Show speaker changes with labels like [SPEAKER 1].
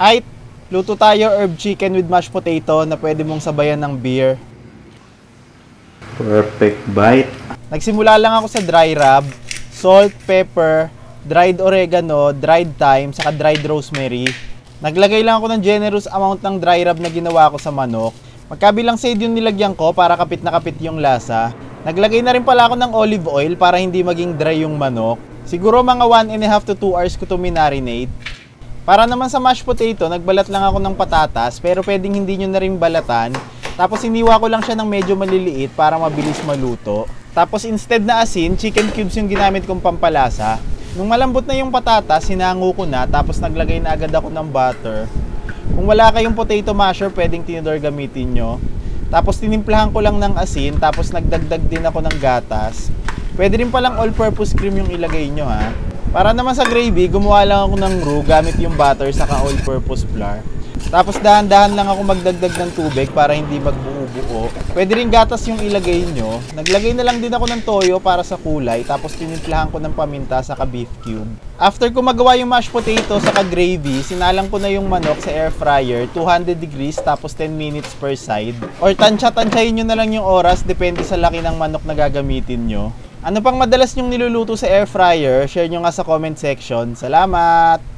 [SPEAKER 1] Ay, luto tayo herb chicken with mashed potato na pwede mong sabayan ng beer.
[SPEAKER 2] Perfect bite.
[SPEAKER 1] Nagsimula lang ako sa dry rub, salt, pepper, dried oregano, dried thyme, saka dried rosemary. Naglagay lang ako ng generous amount ng dry rub na ginawa ko sa manok. Magkabilang side yung nilagyan ko para kapit na kapit yung lasa. Naglagay na rin pala ako ng olive oil para hindi maging dry yung manok. Siguro mga 1.5 to 2 hours ko to marinate. Para naman sa mashed potato, nagbalat lang ako ng patatas pero pwedeng hindi nyo na rin balatan. Tapos iniwa ko lang siya ng medyo maliliit para mabilis maluto. Tapos instead na asin, chicken cubes yung ginamit kong pampalasa. Nung malambot na yung patatas, hinango ko na tapos naglagay na agad ako ng butter. Kung wala kayong potato masher, pwedeng tinidor gamitin nyo. Tapos tinimplahan ko lang ng asin, tapos nagdagdag din ako ng gatas. Pwede rin palang all-purpose cream yung ilagay nyo ha. Para naman sa gravy, gumawa lang ako ng roux gamit yung butter saka all-purpose flour. Tapos dahan-dahan lang ako magdagdag ng tubig para hindi magbuo-buo. Pwede rin gatas yung ilagay nyo. Naglagay na lang din ako ng toyo para sa kulay, tapos tinimplahan ko ng paminta saka beef cube. After ko magawa yung mashed potato saka gravy, sinalang ko na yung manok sa air fryer, 200 degrees tapos 10 minutes per side. Or tansya-tansyahin nyo na lang yung oras, depende sa laki ng manok na gagamitin nyo. Ano pang madalas nyong niluluto sa air fryer? Share nyo nga sa comment section. Salamat!